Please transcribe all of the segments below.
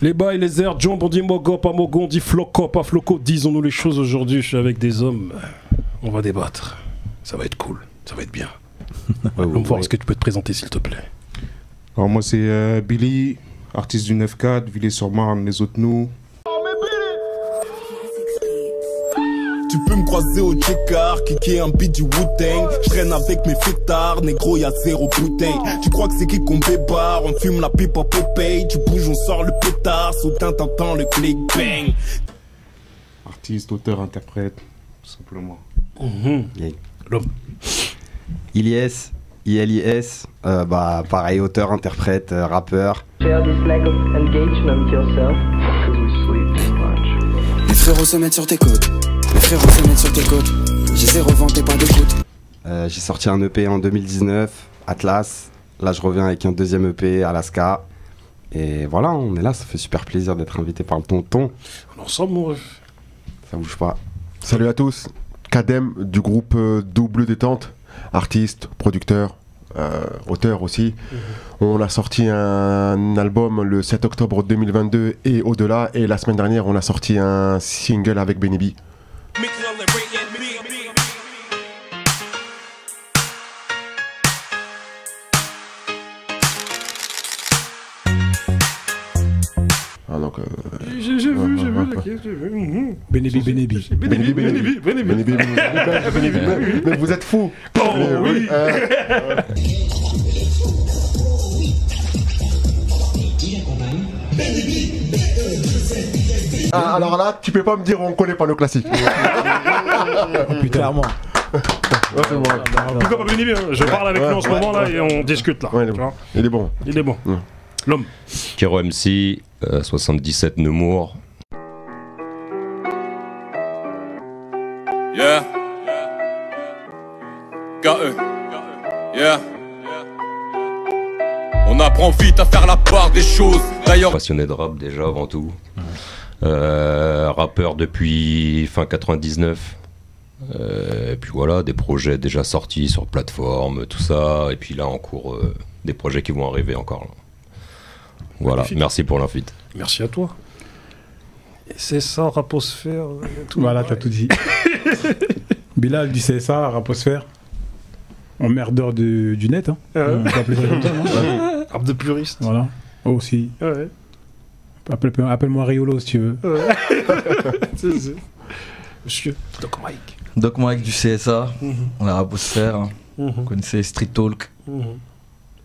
Les bails, les airs, Jump, on dit Mogo, pas Mogo, on dit Floco, pas Floco. Disons-nous les choses aujourd'hui, je suis avec des hommes. On va débattre. Ça va être cool, ça va être bien. Est-ce que tu peux te présenter s'il te plaît? Alors moi c'est Billy, artiste du 9-4, Villers-sur-Marne, les autres nous. Tu peux me croiser au checker, kicker un beat du Wu-Tang. Je traîne avec mes fêtards, négro y'a 0 bouteille. Tu crois que c'est qui qu'on bébarre, on fume la pipe à Popeye. Tu bouges, on sort le pétard, soudain t'entends le click bang. Artiste, auteur, interprète, tout simplement. L'homme. Ilyes, ILIS, pareil, auteur, interprète, rappeur. Share this lack of engagement yourself. Les frérots se mettent sur tes côtes. Les frérots se mettent sur tes côtes. J'ai zéro vent, t'es pas d'écoute. J'ai sorti un EP en 2019, Atlas. Là, je reviens avec un deuxième EP, Alaska. Et voilà, on est là, ça fait super plaisir d'être invité par le tonton. On est ensemble, mon ref. Ça bouge pas. Salut à tous, Kadem du groupe Double Détente, artiste, producteur, auteur aussi. On a sorti un album le 7 octobre 2022 et au-delà. Et la semaine dernière, on a sorti un single avec Benny B. Ah donc j'ai vu. Benebi. Mais vous êtes fous. Oh oui. Ah, alors là, tu peux pas me dire on connaît pas nos classiques. Clairement. Pourquoi pas Benebi? Je parle avec lui en ce moment là et on discute là. Ouais, il est bon. Il est bon. L'homme. Kero MC, 77 Nemours. Yeah. KE. Yeah. On apprend vite à faire la part des choses. D'ailleurs, Passionné de rap déjà avant tout. Rappeur depuis fin 99. Et puis voilà, des projets déjà sortis sur plateforme, tout ça. Et puis là en cours, des projets qui vont arriver encore. Là. Voilà, magnifique. Merci pour l'invite. Merci à toi. Et c'est ça, Raposphère. Tout Voilà, t'as tout dit. Bilal du CSA, Raposphère. Emmerdeur du net, hein. On peut appeler ça comme ça, non? Rap de puriste. Voilà. Aussi. Ouais. Appelle-moi Riolo si tu veux. Ouais. C'est. Monsieur Doc Mike. Doc Mike du CSA, la Raposphère. Vous connaissez Street Talk.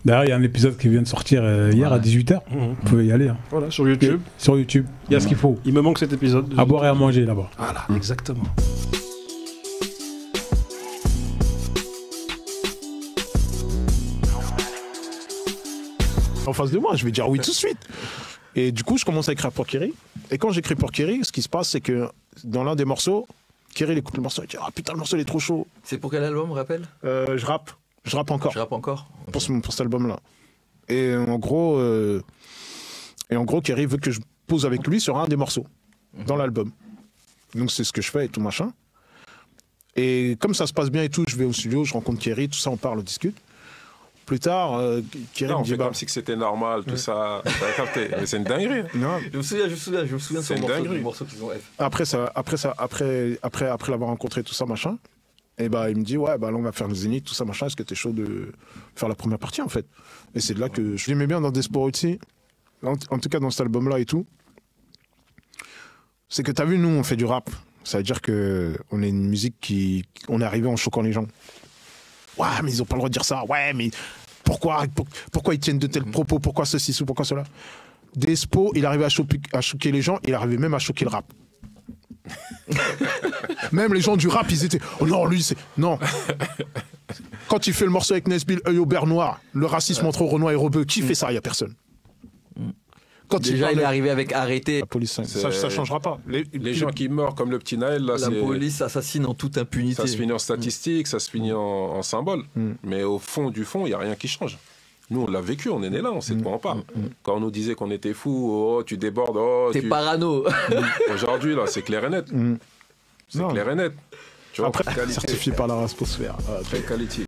D'ailleurs, il y a un épisode qui vient de sortir hier à 18h. Vous pouvez y aller. Hein. Voilà, sur YouTube. Sur YouTube. Il y a ce qu'il faut. Il me manque cet épisode. À boire et à manger là-bas. Voilà, exactement. En face de moi, je vais dire oui tout de suite. Et du coup, je commence à écrire pour Kerry. Et quand j'écris pour Kerry, ce qui se passe, c'est que dans l'un des morceaux, Kerry il écoute le morceau et dit ah putain, le morceau il est trop chaud. C'est pour quel album, rappelle? Je rappe encore. Je rappe encore Pour cet album-là. Et en gros, Kerry veut que je pose avec lui sur un des morceaux dans l'album. Donc c'est ce que je fais et tout machin. Et comme ça se passe bien et tout, je vais au studio, je rencontre Kerry, tout ça, on parle, on discute. Plus tard, Kerry me dit comme si c'était normal, tout ça. T'as capté. Mais c'est une dinguerie. Non. Je me souviens de ce morceau qu'ils ont fait. Après l'avoir rencontré, tout ça, machin, et bah, il me dit, ouais, bah, là, on va faire le Zénith, tout ça, machin, est-ce que t'es chaud de faire la première partie, en fait? Et c'est de là que je l'aimais bien dans Despo aussi, en tout cas dans cet album-là et tout. C'est que t'as vu, nous, on fait du rap. Ça veut dire qu'on est une musique on est arrivé en choquant les gens. Ouais, mais ils ont pas le droit de dire ça. Ouais, mais pourquoi ils tiennent de tels propos? Pourquoi ceci ou pourquoi cela? Despo, il arrivait à choquer les gens, il arrivait même à choquer le rap. Même les gens du rap, ils étaient oh non, lui, c'est. Non. Quand il fait le morceau avec Nesbill, œil au beurre noir, le racisme entre Renoir et Rebeu, qui fait ça? Il n'y a personne. Quand déjà, il est arrivé avec arrêter. La police, ça changera pas. Les gens qui meurent comme le petit Naël, là, la police assassine en toute impunité. Ça se finit en statistique, ça se finit en symbole. Mais au fond du fond, il n'y a rien qui change. Nous, on l'a vécu, on est né là, on sait de quoi on parle. Quand on nous disait qu'on était fous, oh, tu débordes, oh, t'es parano. Aujourd'hui, là, c'est clair et net. C'est clair et net. Tu vois, après, certifié par la Raposphère. Très qualité.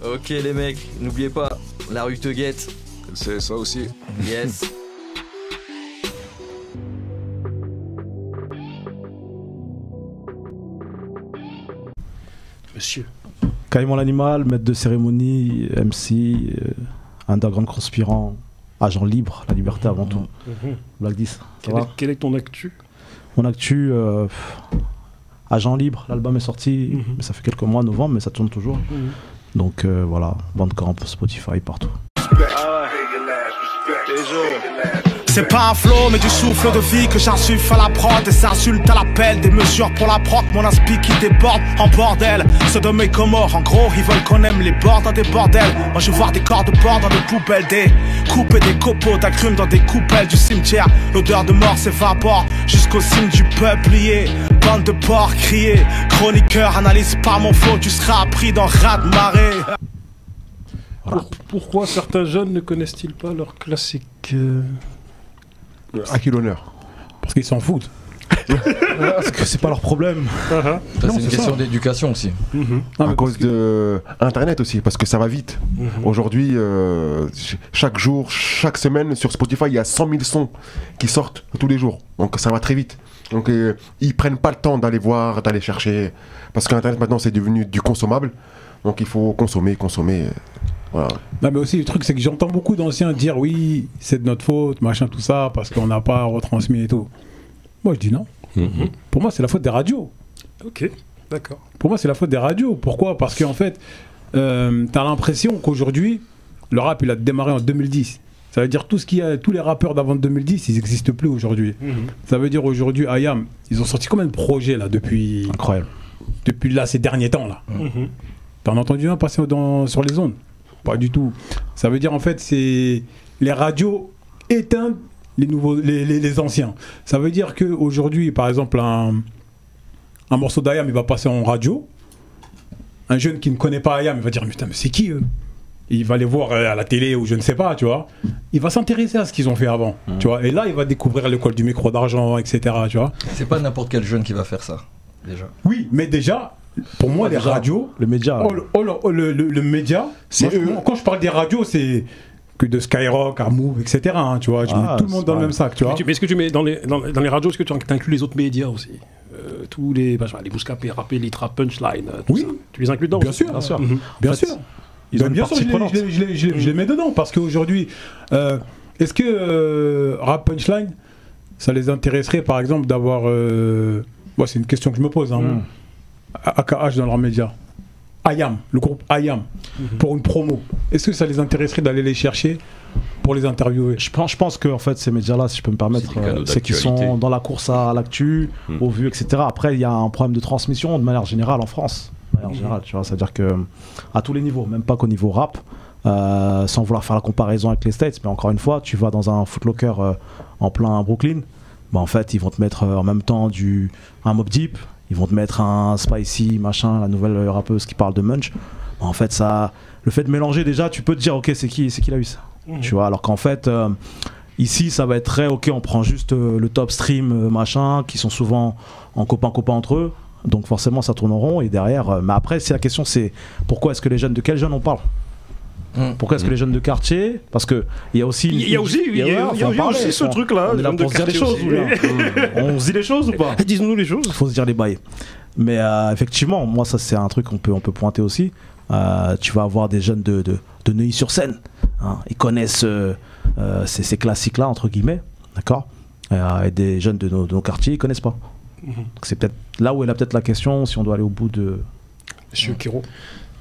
Ok, les mecs, n'oubliez pas, la rue te guette. C'est ça aussi. Yes. Monsieur. Caïman l'animal, maître de cérémonie, MC, underground conspirant, agent libre, la liberté avant tout. Black 10. Quel est ton actu? Mon actu, agent libre, l'album est sorti, mais ça fait quelques mois, novembre, mais ça tourne toujours. Donc voilà, Bandcamp, Spotify, partout. C'est pas un flow mais du souffle de vie que j'insuffle à la prod et s'insulte à l'appel des mesures pour la proc. Mon inspi qui déborde en bordel. Ceux de mes Comores en gros ils veulent qu'on aime les bords dans des bordels. Moi je veux voir des corps de porc dans des poubelles, des coupes et des copeaux d'agrumes dans des coupelles du cimetière. L'odeur de mort s'évapore jusqu'au cime du peuplier. Bande de porcs criés, chroniqueur analyse pas mon flow, tu seras pris dans raz de marée. Pourquoi certains jeunes ne connaissent-ils pas leur classique À qui l'honneur? Parce qu'ils s'en foutent. Parce que c'est pas leur problème. C'est une question d'éducation aussi. À cause de Internet aussi, parce que ça va vite. Aujourd'hui, chaque jour, chaque semaine, sur Spotify, il y a 100 000 sons qui sortent tous les jours. Donc ça va très vite. Donc ils prennent pas le temps d'aller voir, d'aller chercher. Parce qu'Internet maintenant, c'est devenu du consommable. Donc il faut consommer. Voilà. Non mais aussi le truc c'est que j'entends beaucoup d'anciens dire oui c'est de notre faute machin tout ça parce qu'on n'a pas retransmis et tout. Moi je dis non. Pour moi c'est la faute des radios. Ok, d'accord. Pour moi c'est la faute des radios. Pourquoi? Parce qu'en fait t'as l'impression qu'aujourd'hui le rap il a démarré en 2010. Ça veut dire tous les rappeurs d'avant 2010 ils n'existent plus aujourd'hui. Ça veut dire aujourd'hui IAM ils ont sorti combien de projets là depuis incroyable depuis là ces derniers temps là. T'en as entendu un passer sur les ondes? Pas du tout. Ça veut dire en fait c'est les radios éteignent les anciens. Ça veut dire qu'aujourd'hui par exemple un morceau d'IAM il va passer en radio. Un jeune qui ne connaît pas IAM il va dire putain mais c'est qui eux? Il va les voir à la télé ou je ne sais pas tu vois. Il va s'intéresser à ce qu'ils ont fait avant tu vois. Et là il va découvrir l'école du micro d'argent etc tu vois. C'est pas n'importe quel jeune qui va faire ça déjà. Oui mais déjà pour moi, les radios, le média, le média, quand je parle des radios, c'est que de Skyrock à Move, etc. Hein, tu vois, je mets tout le monde dans le même sac, tu vois. Mais est-ce que tu mets dans les radios, est-ce que tu inclus les autres médias aussi? Tous les Bouscapé, Rappé, Litra, Punchline, tout ça. Tu les inclus dedans? Bien sûr, bien sûr. Bien sûr, je les mets dedans parce qu'aujourd'hui, est-ce que Rap Punchline, ça les intéresserait par exemple d'avoir, c'est une question que je me pose. AKH dans leurs médias, IAM, le groupe IAM, pour une promo, est-ce que ça les intéresserait d'aller les chercher pour les interviewer? Je pense que en fait, ces médias-là, si je peux me permettre, c'est qu'ils sont dans la course à l'actu, aux vues, etc. Après, il y a un problème de transmission de manière générale en France. De manière générale, tu vois, c'est-à-dire que à tous les niveaux, même pas qu'au niveau rap, sans vouloir faire la comparaison avec les States, mais encore une fois, tu vas dans un Footlocker en plein Brooklyn, en fait, ils vont te mettre en même temps un Mobb Deep. Ils vont te mettre un Spicy, machin, la nouvelle rappeuse qui parle de Munch. En fait, ça, le fait de mélanger déjà, tu peux te dire, ok, c'est qui l'a eu ça. Tu vois, alors qu'en fait, ici, ça va être très, ok, on prend juste le top stream, machin, qui sont souvent en copain entre eux. Donc forcément, ça tourne en rond. Et derrière, mais après, si la question c'est, pourquoi est-ce que les jeunes, de quels jeunes on parle? Pourquoi est-ce que les jeunes de quartier? Parce que il y a aussi ce truc-là. On est là pour se dire les choses. On se dit les choses ou pas? Dis-nous les choses. Il faut se dire les bails. Mais effectivement, moi ça c'est un truc qu'on peut pointer aussi. Tu vas avoir des jeunes de Neuilly-sur-Seine. Ils connaissent ces classiques-là entre guillemets, d'accord. Et des jeunes de nos quartiers, ils connaissent pas. C'est peut-être là où est peut-être la question, si on doit aller au bout de. Monsieur Kiro.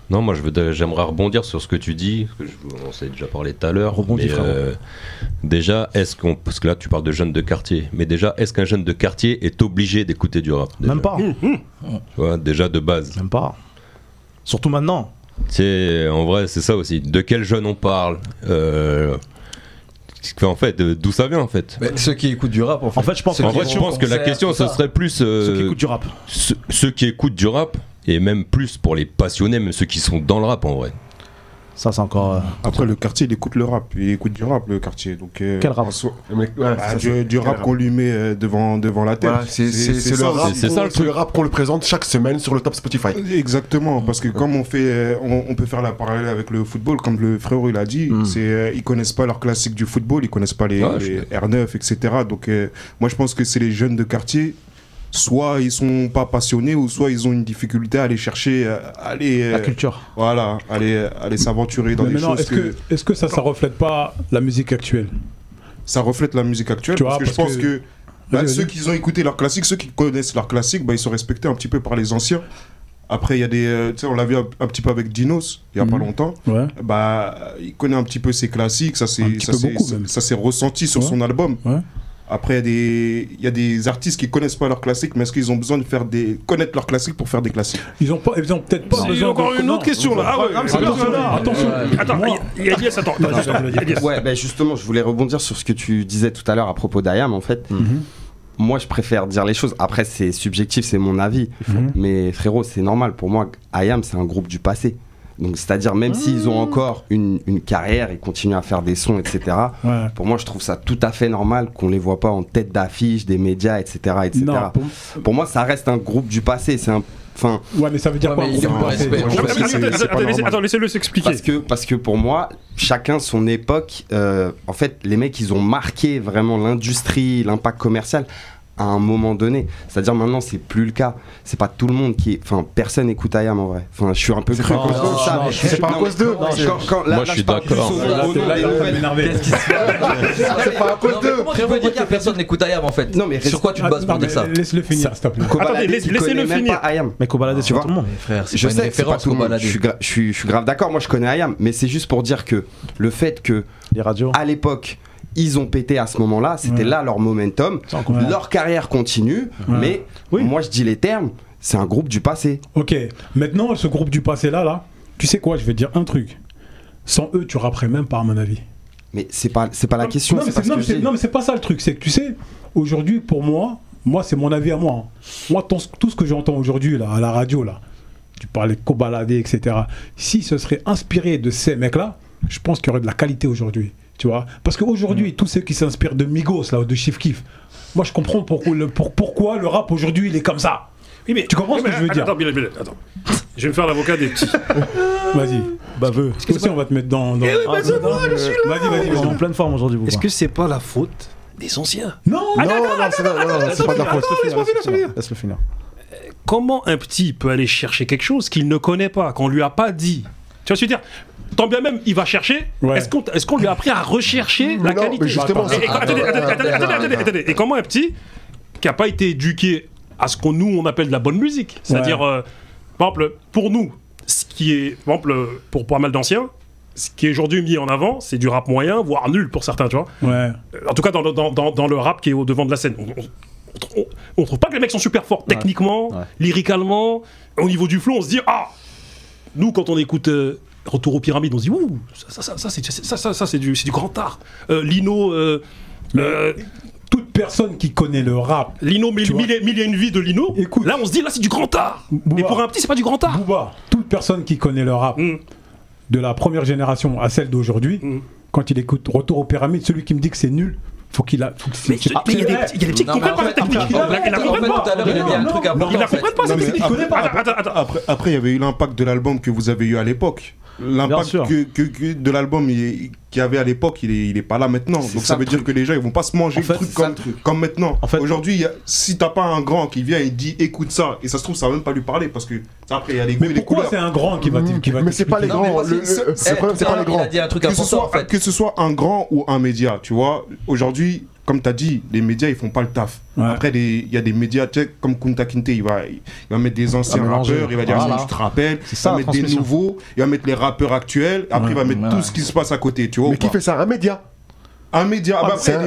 Non, moi j'aimerais rebondir sur ce que tu dis, parce que on s'est déjà parlé tout à l'heure. Déjà, parce que là tu parles de jeunes de quartier, mais déjà, est-ce qu'un jeune de quartier est obligé d'écouter du rap déjà? Même pas. Tu vois, déjà de base. Même pas. Surtout maintenant. En vrai, c'est ça aussi. De quel jeune on parle en fait, d'où ça vient en fait? Ceux qui écoutent du rap, en fait. Je pense que la question, ce serait plus ceux qui écoutent du rap. Ceux qui écoutent du rap. Et même plus pour les passionnés, même ceux qui sont dans le rap en vrai. Ça c'est encore... Après le quartier il écoute le rap, il écoute du rap le quartier. Donc, quel rap? Du rap qu'on lui met devant la tête. Voilà, c'est le rap qu'on lui présente chaque semaine sur le top Spotify. Exactement, parce que comme on peut faire la parallèle avec le football, comme le frérot il a dit, ils connaissent pas leurs classiques du football, ils connaissent pas les R9, etc. Donc moi je pense que c'est les jeunes de quartier. soit ils sont pas passionnés, ou soit ils ont une difficulté à aller chercher, la culture. Voilà, aller s'aventurer dans des choses. Est-ce que ça reflète pas la musique actuelle? Ça reflète la musique actuelle, parce que je pense que ceux qui ont écouté leurs classiques, ceux qui connaissent leurs classiques, ils sont respectés un petit peu par les anciens. Après, il y a des. Tu sais, on l'a vu un petit peu avec Dinos, il n'y a pas longtemps. Ouais. Il connaît un petit peu ses classiques, ça s'est ressenti sur son album. Ouais. Après, il y a des artistes qui connaissent pas leurs classiques, mais est-ce qu'ils ont besoin de connaître leurs classiques pour faire des classiques? Ils ont peut-être pas. Il y a encore une autre question là. Attention. Attends, Elias, attends. Ouais, justement, je voulais rebondir sur ce que tu disais tout à l'heure à propos d'Ayam, en fait. Moi, je préfère dire les choses. Après, c'est subjectif, c'est mon avis. Mais frérot, c'est normal. Pour moi, Ayam, c'est un groupe du passé. Donc, c'est-à-dire, même s'ils ont encore une carrière, ils continuent à faire des sons, etc. Ouais. Pour moi, je trouve ça tout à fait normal qu'on les voit pas en tête d'affiche des médias, etc. etc. Non, pour moi, ça reste un groupe du passé. C'est un. Enfin. Ouais, mais ça veut dire quoi? Attends, laissez-le s'expliquer. Parce que pour moi, chacun son époque. En fait, les mecs, ils ont marqué vraiment l'industrie, l'impact commercial à un moment donné. C'est-à-dire maintenant, c'est plus le cas. C'est pas tout le monde qui. Enfin, personne écoute Ayam en vrai. Enfin, je suis un peu cru. C'est pas à cause d'eux. Moi, je suis d'accord. C'est pas à cause d'eux. Comment veut dire que personne n'écoute Ayam en fait? Non, mais sur quoi tu te bases pour dire ça? Laisse-le finir, s'il te plaît. Attendez, laissez-le finir. Mais Kobalade, c'est pas tout le monde. Frère, je sais que c'est pas tout le monde. Je suis grave d'accord. Moi, je connais Ayam, mais c'est juste pour dire que le fait que les radios à l'époque ils ont pété à ce moment-là, c'était là leur momentum, leur carrière continue, mais moi je dis les termes, c'est un groupe du passé. Ok, maintenant ce groupe du passé là, tu sais quoi, je vais te dire un truc, sans eux tu rapperais même pas à mon avis. Mais c'est pas la question. Non mais c'est pas ça le truc, c'est que tu sais, aujourd'hui pour moi c'est mon avis à moi. Moi tout ce que j'entends aujourd'hui là, à la radio là, tu parlais de Kobalade, etc. Si ce serait inspiré de ces mecs là, je pense qu'il y aurait de la qualité aujourd'hui. Tu vois, parce qu'aujourd'hui, tous ceux qui s'inspirent de Migos là, ou de Chief Keef, moi je comprends pourquoi le rap aujourd'hui il est comme ça. Oui, mais tu comprends ce que je veux dire? Attends, je vais me faire l'avocat des petits. Vas-y, baveux. Est-ce que on va te mettre dans. Vas-y, ils sont en pleine forme aujourd'hui. Est-ce que c'est pas la faute des anciens? Non, c'est pas de la faute. Laisse-le finir. Comment un petit peut aller chercher quelque chose qu'il ne connaît pas, qu'on lui a pas dit? Tu vois ce que je veux dire? Tant bien même, il va chercher. Ouais. Est-ce qu'on lui a appris à rechercher la qualité? Attendez. Et comment un petit qui n'a pas été éduqué à ce qu'on nous on appelle de la bonne musique, c'est-à-dire, par exemple, pour nous, ce qui est, par exemple, pour pas mal d'anciens, ce qui est aujourd'hui mis en avant, c'est du rap moyen, voire nul pour certains, tu vois. Ouais. En tout cas, dans le rap qui est au devant de la scène. On trouve pas que les mecs sont super forts techniquement, lyricalement, au niveau du flow, on se dit nous quand on écoute Retour aux Pyramides, on se dit ouh, ça c'est du grand art. Lino, toute personne qui connaît le rap, Lino, mille et une vie de Lino. Écoute, là on se dit là c'est du grand art. Mais pour un petit c'est pas du grand art. Booba, toute personne qui connaît le rap de la première génération à celle d'aujourd'hui, quand il écoute Retour aux Pyramides, celui qui me dit que c'est nul, faut qu'il a. Mais il y a des petits qui comprennent pas la technique. Il la comprennent pas. Il la comprennent pas cette technique. Après, il y avait eu l'impact de l'album que vous avez eu à l'époque. L'impact de l'album qu'il y avait à l'époque, il est pas là maintenant. Donc ça veut dire que les gens ils vont pas se manger le truc comme maintenant. Aujourd'hui, si t'as pas un grand qui vient et dit écoute ça, et ça se trouve ça va même pas lui parler parce que après il y a les goûts et les couleurs. C'est un grand qui va mais c'est pas les grands. C'est pas les grands. Que ce soit un grand ou un média, tu vois. Aujourd'hui, comme tu as dit, les médias ils font pas le taf. Après, il y a des médias comme Kunta Kinte, il va mettre des anciens rappeurs, il va dire tu te rappelles, il va mettre des nouveaux, il va mettre les rappeurs actuels, après il va mettre tout ce qui se passe à côté, tu vois. Mais qui fait ça? Un média? Un média.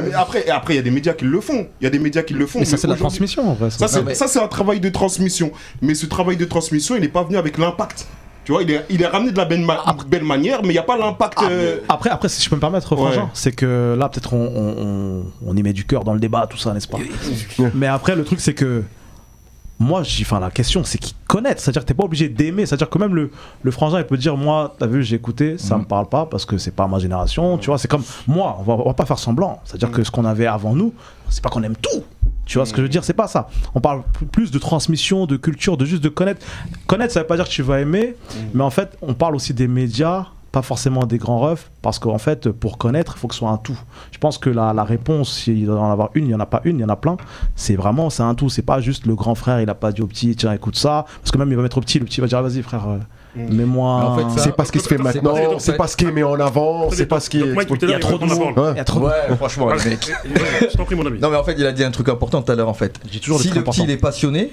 Après, il y a des médias qui le font. Il y a des médias qui le font. Mais ça, c'est la transmission en vrai. Ça, c'est un travail de transmission. Mais ce travail de transmission, il n'est pas venu avec l'impact. Tu vois, il est ramené de la belle manière, mais il n'y a pas l'impact. Après, si je peux me permettre, Frangin, c'est que là, peut-être on y met du cœur dans le débat, tout ça, n'est-ce pas? Mais après, le truc, c'est que moi, la question, c'est qu'ils connaissent. C'est-à-dire que t'es pas obligé d'aimer. C'est-à-dire que même le Frangin, il peut dire, moi, t'as vu, j'ai écouté, ça me parle pas parce que c'est pas ma génération. Tu vois, c'est comme moi, on va pas faire semblant. C'est-à-dire que ce qu'on avait avant nous, c'est pas qu'on aime tout. Tu vois ce que je veux dire? C'est pas ça. On parle plus de transmission, de culture, de juste de connaître. Connaître, ça veut pas dire que tu vas aimer, mais en fait, on parle aussi des médias pas forcément des grands refs, parce qu'en fait, pour connaître, il faut que ce soit un tout. Je pense que la réponse, s'il doit en avoir une, il n'y en a pas une, il y en a plein. C'est un tout. C'est pas juste le grand frère, il a pas dit au petit, tiens, écoute ça. Parce que même il va mettre au petit, le petit va dire, vas-y frère, mets-moi. En fait, c'est pas ce qui se fait maintenant, c'est pas ce qui est mis en avant, c'est pas ce qui est. Il y a trop de monde. Il y a trop. Ouais, franchement, le mec. Je t'en prie, mon ami. Non, mais en fait, il a dit un truc important tout à l'heure, en fait. Si le petit il est passionné,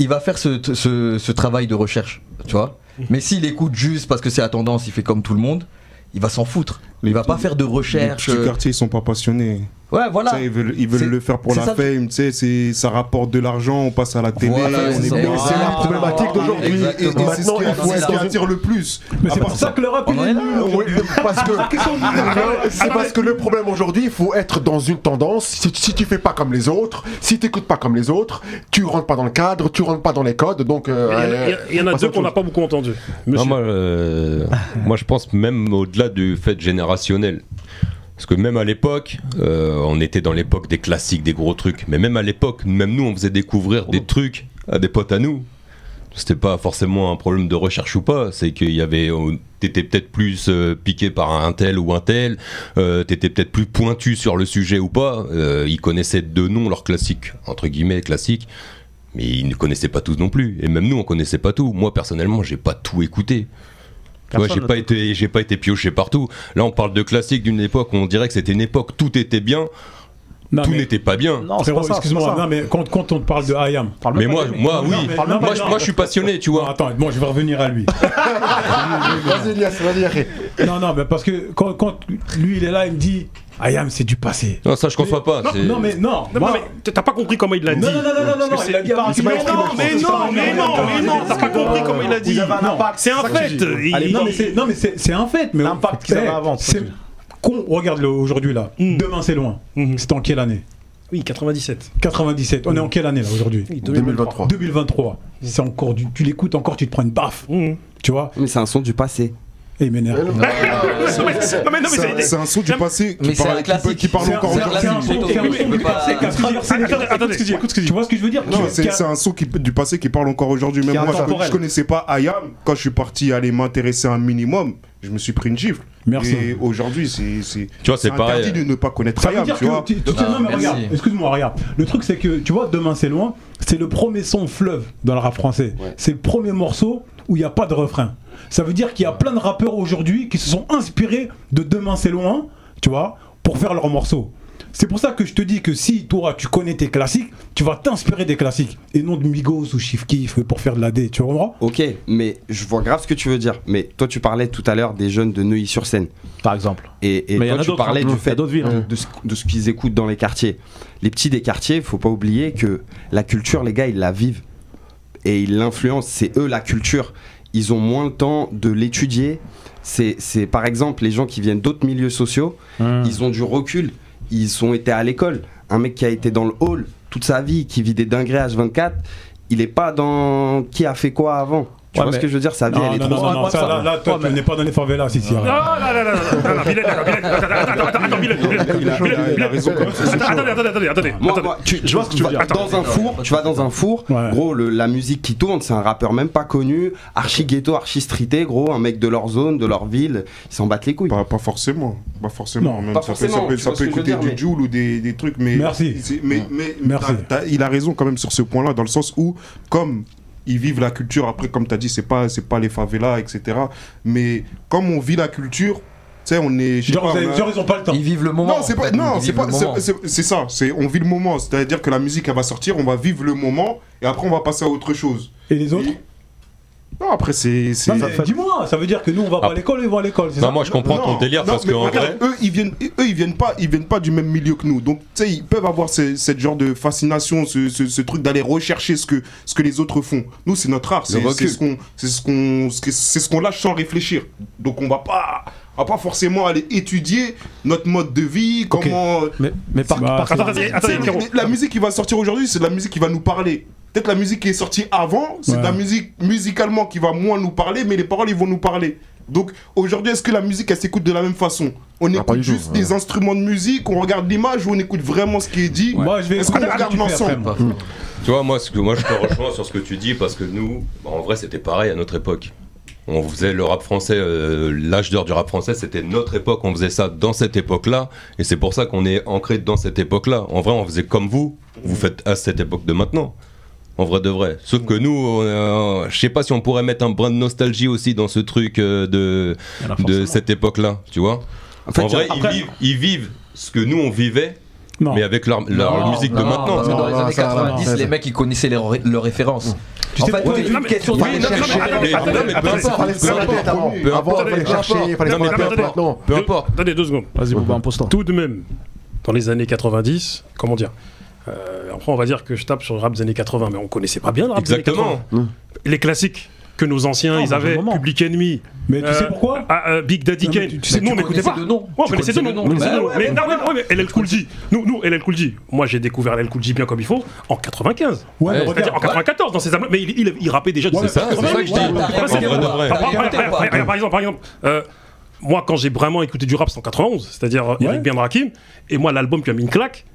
il va faire ce travail de recherche, tu vois. Mais s'il écoute juste parce que c'est la tendance, il fait comme tout le monde, il va s'en foutre. Il va pas faire de recherche. Les petits quartiers, ils sont pas passionnés. Ouais, voilà. Ils veulent le faire pour la fame, tu sais, ça rapporte de l'argent, on passe à la télé, c'est la problématique d'aujourd'hui. Et maintenant, il faut ce qui attire le plus. Mais c'est pour ça que le rap il est nul aujourd'hui. C'est parce que le problème aujourd'hui, il faut être dans une tendance. Si tu fais pas comme les autres, si tu écoutes pas comme les autres, tu rentres pas dans le cadre, tu rentres pas dans les codes. Donc, il y en a deux qu'on n'a pas beaucoup entendu. Non, moi, je pense même au-delà du fait générationnel. Parce que même à l'époque, on était dans l'époque des classiques, des gros trucs. Mais même à l'époque, même nous, on faisait découvrir des trucs à des potes à nous. C'était pas forcément un problème de recherche ou pas. C'est qu'il y avait, t'étais peut-être plus piqué par un tel ou un tel. T'étais peut-être plus pointu sur le sujet ou pas. Ils connaissaient de nom leurs classiques, entre guillemets classiques. Mais ils ne connaissaient pas tous non plus. Et même nous, on connaissait pas tout. Moi, personnellement, j'ai pas tout écouté. Ouais, j'ai pas été pioché partout. Là, on parle de classique d'une époque où on dirait que c'était une époque où tout était bien. Tout n'était pas bien. Non, excuse-moi, non, mais quand on te parle de IAM. Mais moi, je suis passionné, tu vois. Attends, bon, je vais revenir à lui. Vas-y, Elias, vas-y. Non, mais parce que quand lui, il est là, il me dit. IAM, c'est du passé. Non, ça je conçois pas. Non, mais t'as pas compris comment il l'a dit. Non, il a dit. Mais non, t'as pas compris comment il a dit. C'est un fait. Non, mais c'est un fait. Mais l'impact qu'ils avaient avant. Regarde-le aujourd'hui là. Demain, c'est loin. C'était en quelle année? Oui, 97. 97. On est en quelle année là aujourd'hui? 2023. 2023. C'est encore tu l'écoutes encore, tu te prends une baffe. Tu vois? Mais c'est un son du passé. Et il m'énerve. C'est un son du passé qui parle encore aujourd'hui. Tu vois ce que je veux dire? Non, c'est un son du passé qui parle encore aujourd'hui. Même moi, je connaissais pas IAM. Quand je suis parti aller m'intéresser un minimum, je me suis pris une gifle. Merci. Et aujourd'hui, c'est pareil. interdit de ne pas connaître IAM. Tu vois. Non, mais regarde, excuse-moi, regarde. Le truc, c'est que, tu vois, Demain c'est loin, c'est le premier son fleuve dans le rap français. C'est le premier morceau où il n'y a pas de refrain. Ça veut dire qu'il y a plein de rappeurs aujourd'hui qui se sont inspirés de Demain c'est loin, tu vois, pour faire leurs morceaux. C'est pour ça que je te dis que si toi tu connais tes classiques, tu vas t'inspirer des classiques et non de Migos ou Chief Keef pour faire de la D, tu comprends? Ok, mais je vois grave ce que tu veux dire. Mais toi tu parlais tout à l'heure des jeunes de Neuilly-sur-Seine, par exemple. Et toi tu parlais du fait de ce qu'ils écoutent dans les quartiers. Les petits des quartiers, faut pas oublier que la culture, les gars, ils la vivent et ils l'influencent. C'est eux la culture. Ils ont moins le temps de l'étudier. C'est par exemple les gens qui viennent d'autres milieux sociaux, ils ont du recul. Ils ont été à l'école. Un mec qui a été dans le hall toute sa vie, qui vit des dingueries H24, il est pas dans qui a fait quoi avant. Tu vois ce que je veux dire? Sa vie, elle est trop... Non, là, toi, tu n'es pas dans les favelas ici. Non, attendez. Tu vois ce que tu veux dire? Tu vas dans un four, gros, la musique qui tourne, c'est un rappeur même pas connu, archi ghetto, archi streeté, gros, un mec de leur zone, de leur ville, ils s'en battent les couilles. Pas forcément. Ça peut écouter du Jul ou des trucs, mais... Merci. Mais il a raison quand même sur ce point-là, dans le sens où, comme... ils vivent la culture, après comme tu as dit c'est pas les favelas, etc. Mais comme on vit la culture, tu sais, on est... Genre ils ont pas le temps. Ils vivent le moment. C'est ça, on vit le moment. C'est-à-dire que la musique elle va sortir, on va vivre le moment et après on va passer à autre chose. Et les autres Non, après c'est... Dis-moi, ça veut dire que nous on va pas à l'école, ils vont à l'école. Non, moi je comprends ton délire parce qu'en vrai... Eux ils viennent pas du même milieu que nous. Donc tu sais, ils peuvent avoir cette genre de fascination, ce truc d'aller rechercher ce que les autres font. Nous c'est notre art, c'est ce qu'on lâche sans réfléchir. Donc on va pas forcément aller étudier notre mode de vie, comment... La musique qui va sortir aujourd'hui, c'est de la musique qui va nous parler. Peut-être la musique qui est sortie avant, c'est de la musique musicalement qui va moins nous parler, mais les paroles ils vont nous parler. Donc aujourd'hui, est-ce que la musique elle s'écoute de la même façon? On écoute juste des instruments de musique, on regarde l'image ou on écoute vraiment ce qui est dit? Est-ce qu'on regarde l'ensemble? Tu vois, moi je te rejoins sur ce que tu dis parce que nous, en vrai c'était pareil à notre époque. On faisait le rap français, l'âge d'or du rap français, c'était notre époque, on faisait ça dans cette époque-là, et c'est pour ça qu'on est ancré dans cette époque-là. En vrai, on faisait comme vous faites à cette époque de maintenant. En vrai de vrai. Sauf que nous, je sais pas si on pourrait mettre un brin de nostalgie aussi dans ce truc de cette époque-là, tu vois. En vrai, ils vivent ce que nous on vivait. Non. Mais avec leur musique de maintenant. Parce que dans les années 90, les mecs ils connaissaient leurs références. Tu sais, c'est une question d'aller chercher. Peu importe. Attendez 2 secondes. Vas-y, Bouba, impose-toi. Tout de même, dans les années 90, comment dire, après on va dire que je tape sur le rap des années 80, mais on connaissait pas bien le rap des années 80. Les classiques que nos anciens ils avaient, Public Enemy. Mais tu sais pourquoi Big Daddy Kane. Nous on n'écoutait pas. On connaissait de nom. Mais LL Cool J. Nous LL Cool J. Moi j'ai découvert LL Cool J bien comme il faut en 95. C'est-à-dire en 94 dans ses albums. Mais il rappait déjà de ça. C'est ça que je dis. Par exemple. Moi, quand j'ai vraiment écouté du rap, c'est en 91, c'est-à-dire Eric Ben Rakim, et moi, l'album qui a mis une claque,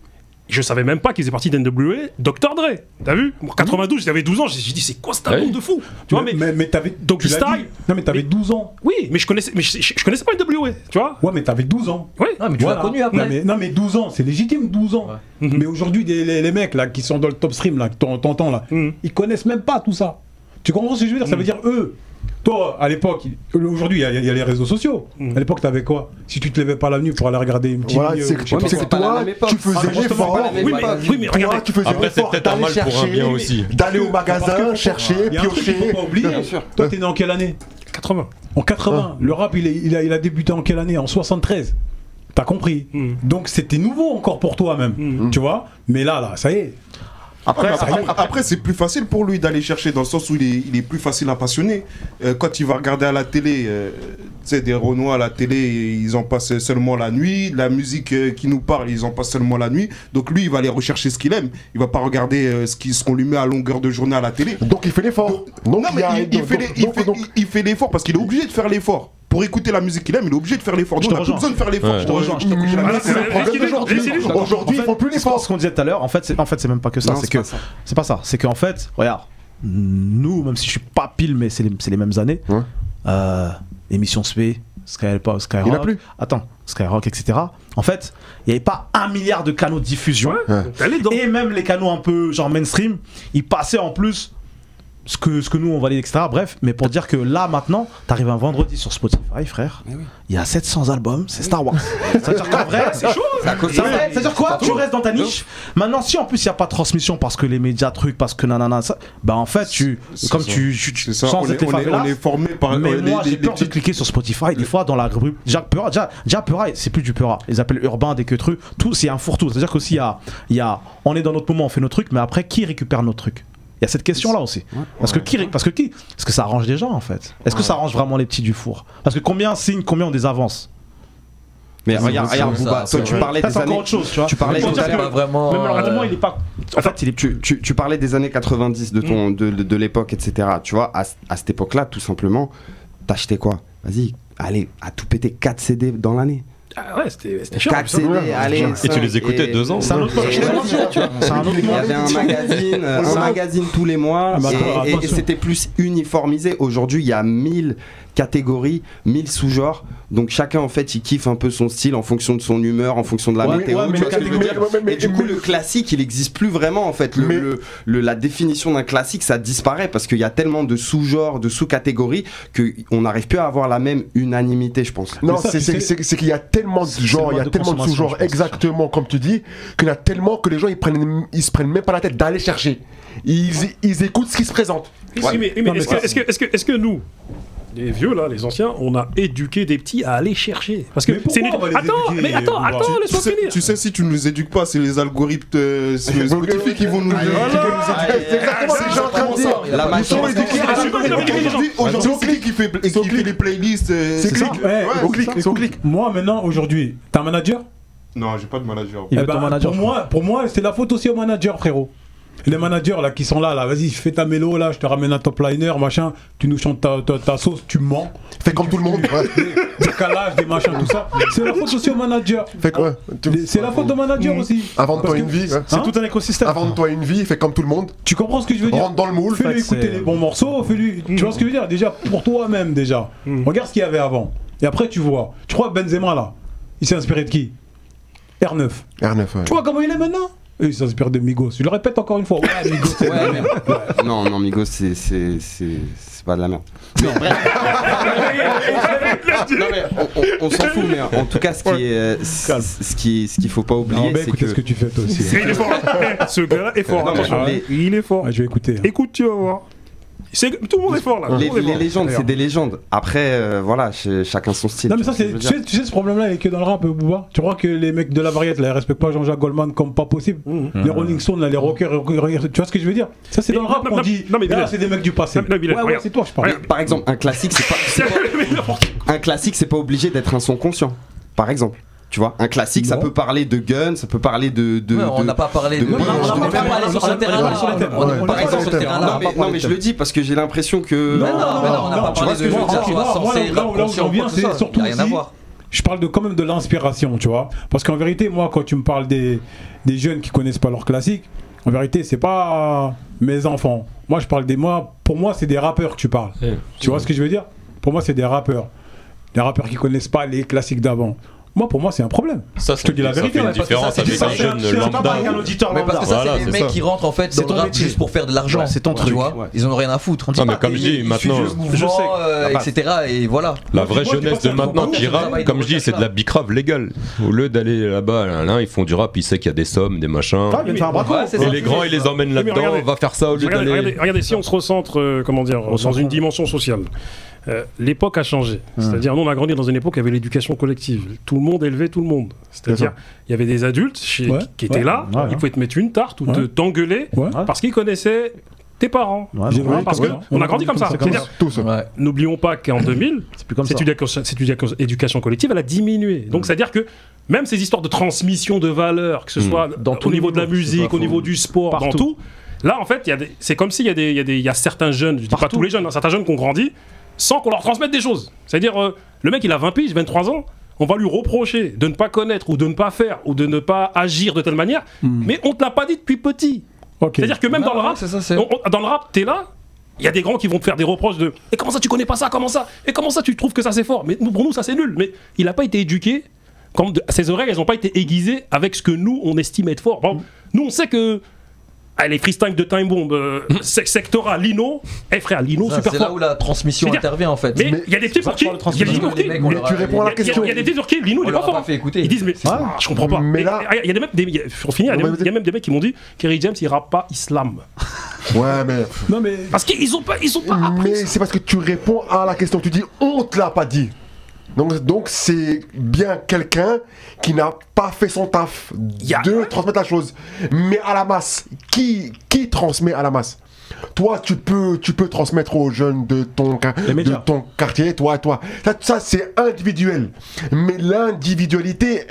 je savais même pas qu'il faisait partie d'NWA, Dr. Dre. T'as vu? En 92, j'avais 12 ans, j'ai dit, c'est quoi cet album de fou? Tu vois, mais t'avais. Donc, Style. Non, mais t'avais 12 ans. Oui, mais je connaissais pas NWA, tu vois? Ouais, mais t'avais 12 ans. Oui. Ah, mais tu l'as connu après. Non, mais 12 ans, c'est légitime, 12 ans. Mais aujourd'hui, les mecs là, qui sont dans le top stream, là, que t'entends là, ils connaissent même pas tout ça. Tu comprends ce que je veux dire? Ça veut dire eux. Toi, à l'époque, aujourd'hui, il y a les réseaux sociaux. À l'époque, t'avais quoi? Si tu te levais pas la nuit pour aller regarder une petite vidéo. C'est que toi, tu faisais l'effort. Oui, mais regarde. Tu faisais l'effort d'aller chercher, d'aller au magasin, chercher, piocher. Faut pas oublier. Toi, t'es né en quelle année? 80. En 80. Le rap, il a débuté en quelle année? En 73. T'as compris? Donc, c'était nouveau encore pour toi même. Tu vois? Mais là, ça y est. Après c'est plus facile pour lui d'aller chercher dans le sens où il est plus facile à passionner. Quand il va regarder à la télé, tu sais, des Renois à la télé, ils en passent seulement la nuit. La musique qui nous parle, ils en passent seulement la nuit. Donc lui, il va aller rechercher ce qu'il aime. Il va pas regarder ce qu'on lui met à longueur de journée à la télé. Donc il fait l'effort. Non, mais il fait l'effort parce qu'il est obligé de faire l'effort. Pour écouter la musique qu'il aime, il est obligé de faire l'effort. On a plus besoin de faire l'effort. Je te rejoins. Aujourd'hui, ils font plus l'effort. Ce qu'on disait tout à l'heure, en fait, c'est même pas que ça. C'est pas ça. C'est qu'en fait, regarde, nous, même si je suis pas pile, mais c'est les mêmes années. Émission SP, Skyrock. Il a plus. Attends, Skyrock, etc. En fait, il n'y avait pas 1 milliard de canaux de diffusion. Et même les canaux un peu genre mainstream, ils passaient en plus. Ce que nous on valide, etc. Bref, mais pour dire que là maintenant, t'arrives un vendredi sur Spotify, frère, il y a 700 albums, c'est Star Wars. C'est-à-dire qu'en vrai, c'est chaud. C'est-à-dire quoi? Tu restes dans ta niche. Maintenant, si en plus il n'y a pas de transmission parce que les médias trucs, parce que nanana, ça, bah en fait, comme tu sans être on est formé par. Mais moi, j'ai peur de cliquer sur Spotify des fois dans la rue. Déjà Peura, c'est plus du Peura. Ils appellent urbain, des que trucs. Tout, c'est un fourre-tout. C'est-à-dire qu'aussi on est dans notre moment, on fait nos trucs, mais après, qui récupère nos trucs? Il y a cette question-là aussi. Parce que ça arrange les gens, en fait. Est-ce que ça arrange vraiment les petits du four? Parce que combien signent, combien ont des avances? Mais regarde, Bouba, toi tu parlais des années. Autre chose, tu vois. Tu parlais vraiment. Même l'engagement, il est pas. En fait, tu parlais des années 90, de l'époque, etc. Tu vois, à cette époque-là, tout simplement, t'achetais quoi? Vas-y, allez, à tout péter 4 CD dans l'année. Ah ouais, c'était cher. 4 CD, allez. Et tu les écoutais 2 ans. C'est un autre Il y avait un magazine tous les mois et c'était plus uniformisé. Aujourd'hui, il y a 1000 catégories, 1000 sous-genres. Donc chacun en fait il kiffe un peu son style en fonction de son humeur, en fonction de la météo. Et du coup le classique il existe plus vraiment en fait. La définition d'un classique ça disparaît parce qu'il y a tellement de sous-genres, de sous-catégories qu'on n'arrive plus à avoir la même unanimité je pense. Non, c'est qu'il y a tellement de genres, il y a tellement de sous-genres exactement comme tu dis, qu'il y en a tellement que les gens ils se prennent même pas la tête d'aller chercher. Ils écoutent ce qui se présente. Mais est-ce que nous les vieux là, les anciens, on a éduqué des petits à aller chercher. Parce que c'est attends, laisse-moi finir. Tu sais, si tu ne nous éduques pas, c'est les algorithmes Spotify qui vont nous éduquer. C'est exactement ce que j'ai en train de dire. Ils sont éduqués. Aujourd'hui, c'est qui fait les playlists. C'est clic. Moi maintenant, aujourd'hui, t'as un manager? Non, j'ai pas de manager. Pour moi, c'est la faute aussi au manager, frérot. Les managers là qui sont là, vas-y, fais ta mélo là, je te ramène un top liner, machin, tu nous chantes ta sauce, tu mens. Fais comme tout le monde. décalage, des machins, tout ça. C'est la faute aussi au manager. C'est la faute au manager aussi. Invente-toi une vie. C'est tout un écosystème. Invente-toi une vie, fais comme tout le monde. Tu comprends ce que je veux dire? Rentre dans le moule. Fais-lui écouter les bons morceaux, fais-lui. Tu vois ce que je veux dire? Déjà, pour toi-même, déjà. Regarde ce qu'il y avait avant. Et après, tu vois. Tu crois que Benzema, là, il s'est inspiré de qui? R9. R9, ouais. Tu vois comment il est maintenant? Et il s'inspire de Migos. Je le répète encore une fois. Ouais, Migos, c'est de la merde. Non, Migos, c'est pas de la merde. Non, bref. Non, mais on s'en fout, mais en tout cas, ce qu'il faut pas oublier, c'est que... ce que tu fais toi aussi. Il est fort. Ce gars-là est fort. Attention, il est fort. Je vais écouter. Écoute, tu vas voir. Tout le monde est fort là. Les légendes, c'est des légendes. Après, voilà, chacun son style. Non, mais ça, tu sais, ce problème-là, il est que dans le rap, Booba. Tu crois que les mecs de la variété, là, ils respectent pas Jean-Jacques Goldman comme pas possible. Les Rolling Stones, là, les rockers, tu vois ce que je veux dire? Ça, c'est dans le rap qu'on dit. Non, mais c'est des mecs du passé. Ouais, c'est toi, je parle. Par exemple, un classique, un classique, c'est pas obligé d'être un son conscient. Par exemple. Tu vois, un classique, ça peut parler de Gun, ça peut parler de. On n'a pas parlé de. On n'a pas parlé sur ce terrain-là. Par exemple, sur ce terrain-là. Non, mais je le dis parce que j'ai l'impression que. Mais non, on n'a pas parlé de. Là où j'en viens, c'est surtout aussi. Je parle quand même de l'inspiration, tu vois. Parce qu'en vérité, moi, quand tu me parles des jeunes qui connaissent pas leurs classiques, en vérité, c'est pas mes enfants. Moi, je parle pour moi, c'est des rappeurs que tu parles. Tu vois ce que je veux dire? Pour moi, c'est des rappeurs. Des rappeurs qui connaissent pas les classiques d'avant. Moi, pour moi, c'est un problème. Ça, je te dis la vérité. Ça fait une différence avec un jeune lambda. Mais parce que ça, c'est des mecs qui rentrent en fait dans le rap juste pour faire de l'argent. C'est ton truc. Ils en ont rien à foutre. Non, mais comme je dis, maintenant, je sais, etc. Et voilà. La vraie jeunesse de maintenant qui rappe, comme je dis, c'est de la bicrave légale. Au lieu d'aller là-bas, là, ils font du rap, ils savent qu'il y a des sommes, des machins. Et les grands, ils les emmènent là-dedans. On va faire ça au lieu d'aller. Regardez, si on se recentre, comment dire, dans une dimension sociale. L'époque a changé. C'est-à-dire, nous, on a grandi dans une époque où il y avait l'éducation collective. Tout le monde élevait tout le monde. C'est-à-dire, il y avait des adultes qui étaient là, ils pouvaient te mettre une tarte ou t'engueuler parce qu'ils connaissaient tes parents. Parce qu'on a grandi comme ça. N'oublions pas qu'en 2000, cette éducation collective, elle a diminué. Donc, c'est-à-dire que même ces histoires de transmission de valeurs, que ce soit au niveau de la musique, au niveau du sport, dans tout, là, en fait, c'est comme s'il y a certains jeunes, je ne dis pas tous les jeunes, certains jeunes qui ont grandi sans qu'on leur transmette des choses. C'est-à-dire, le mec, il a 20 piges, 23 ans, on va lui reprocher de ne pas connaître ou de ne pas faire ou de ne pas agir de telle manière, mais on ne te l'a pas dit depuis petit. C'est-à-dire que même dans le rap, t'es là, il y a des grands qui vont te faire des reproches de « Et comment ça, tu connais pas ça? Comment ça? Et comment ça, tu trouves que ça, c'est fort ?» Mais pour nous, ça, c'est nul. Mais il n'a pas été éduqué, ses oreilles, elles n'ont pas été aiguisées avec ce que nous, on estime être fort. Bon, nous, on sait que les freestyles de Time Bomb, Sectora, Lino, frère, Lino, super fort. C'est là où la transmission intervient en fait. Mais il y a des petits pour qui, tu réponds à la question. Il y a des petits pour qui, Lino, il est pas fort. Ils disent, mais je comprends pas. Mais là, il y a des mecs, pour finir, il y a même des mecs qui m'ont dit qu'Kerry James, il rappe pas islam. Ouais, mais. Non, mais. Parce qu'ils ont pas appris. Mais c'est parce que tu réponds à la question. Tu dis, on te l'a pas dit. Donc c'est bien quelqu'un qui n'a pas fait son taf de transmettre la chose. Mais à la masse, qui transmet à la masse? Toi, tu peux transmettre aux jeunes de ton quartier, toi. Ça c'est individuel. Mais l'individualité,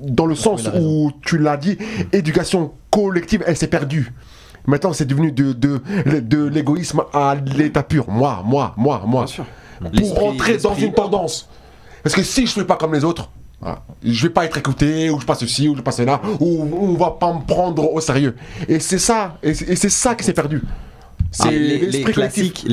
dans le sens où tu l'as dit, éducation collective, elle s'est perdue. Maintenant, c'est devenu de l'égoïsme à l'état pur. Moi. Bien sûr. Pour rentrer dans une tendance. Parce que si je fais pas comme les autres, je vais pas être écouté, ou je passe ceci, ou je passe là, ou on va pas me prendre au sérieux. Et c'est ça, c'est ça qui s'est perdu. Les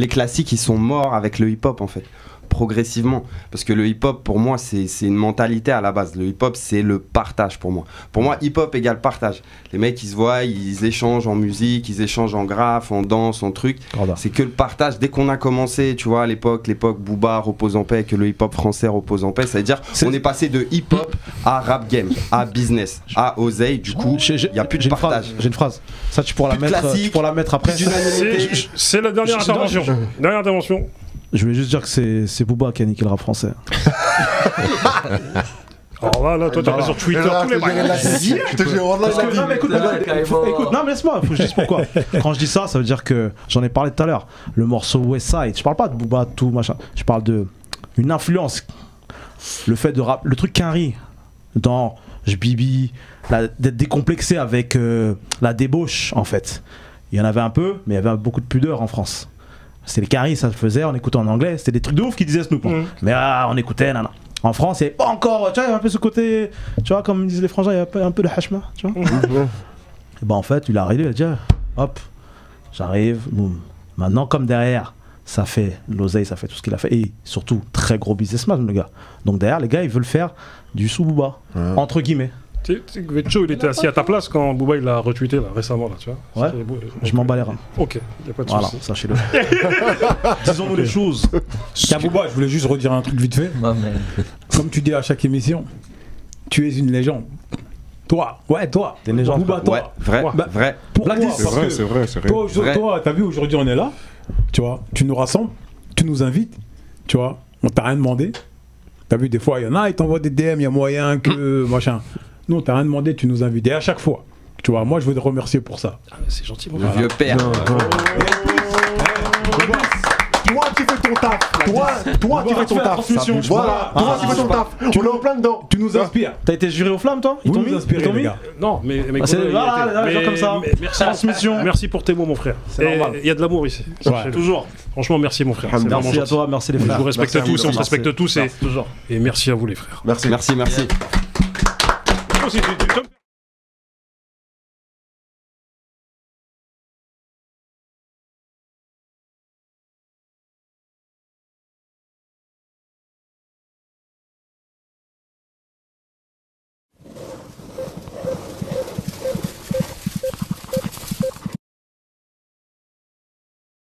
classiques, ils sont morts avec le hip-hop en fait. Progressivement, parce que le hip-hop pour moi c'est une mentalité à la base. Le hip-hop c'est le partage pour moi. Pour moi hip-hop égale partage. Les mecs ils se voient, ils échangent en musique, ils échangent en graphe, en danse, en truc. C'est que le partage. Dès qu'on a commencé, tu vois, à l'époque Booba repose en paix, que le hip-hop français repose en paix, ça veut dire on est passé de hip-hop à rap game, à business, à oseille. Du coup, il n'y a plus de partage. J'ai une phrase. Ça tu pourras la mettre après. C'est la dernière intervention. Je voulais juste dire que c'est Booba qui a niqué le rap français. Alors là, toi, tu as sur Twitter tous les Écoute, non, mais laisse-moi, faut que je dise pourquoi. Quand je dis ça, ça veut dire que j'en ai parlé tout à l'heure. Le morceau West Side, je parle pas de Booba, tout machin. Je parle d'une influence. Le fait de rap, le truc Quinry, dans Bibi, d'être décomplexé avec la débauche, en fait. Il y en avait un peu, mais il y avait beaucoup de pudeur en France. C'était les caries, ça se faisait, on écoutait en anglais, c'était des trucs de ouf qu'ils disaient Snoop. Mais on écoutait, nana. En France, il n'y avait pas encore, tu vois, il y a un peu ce côté, tu vois, comme disent les frangins, il y a un peu de hashma, tu vois. Et ben en fait, il est arrivé, il a dit, hop, j'arrive, boum. Maintenant, comme derrière, ça fait l'oseille, ça fait tout ce qu'il a fait, et surtout, très gros businessman, le gars. Donc derrière, les gars, ils veulent faire du sous-Booba, entre guillemets. Tu sais, Vetcho, il était assis à ta place quand Booba il l'a retweeté là, récemment, là, tu vois. Ouais, je m'en bats les reins. Ok, y a pas de voilà, souci. sachez-le. Disons-nous les choses. Tiens, Booba, je voulais juste redire un truc vite fait. Comme tu dis à chaque émission, tu es une légende. Toi, t'es une légende. Booba, toi. Ouais, vrai, vrai. Pourquoi? C'est vrai. Toi, t'as vu, aujourd'hui on est là, tu vois, tu nous rassembles, tu nous invites, tu vois, on t'a rien demandé. T'as vu, des fois, il y en a, ils t'envoient des DM, il y a moyen que machin. Nous, on t'a rien demandé, tu nous invites. Et à chaque fois, tu vois, moi, je veux te remercier pour ça. Ah, c'est gentil, mon Le vieux père. Toi qui fais ton taf. Toi qui fais ton taf. Voilà. Toi qui fais ton taf. On est en plein dedans. Tu nous inspires. T'as été juré aux flammes, toi? Ils t'ont mis? Les gars. Non, mais c'est voilà, comme ça. Merci, transmission. Merci pour tes mots, mon frère. C'est normal. Il y a de l'amour ici. Toujours. Franchement, merci, mon frère. Merci à toi, merci les frères. Je vous respecte tous, on se respecte tous. Et merci à vous, les frères. Merci. Merci. Aussi,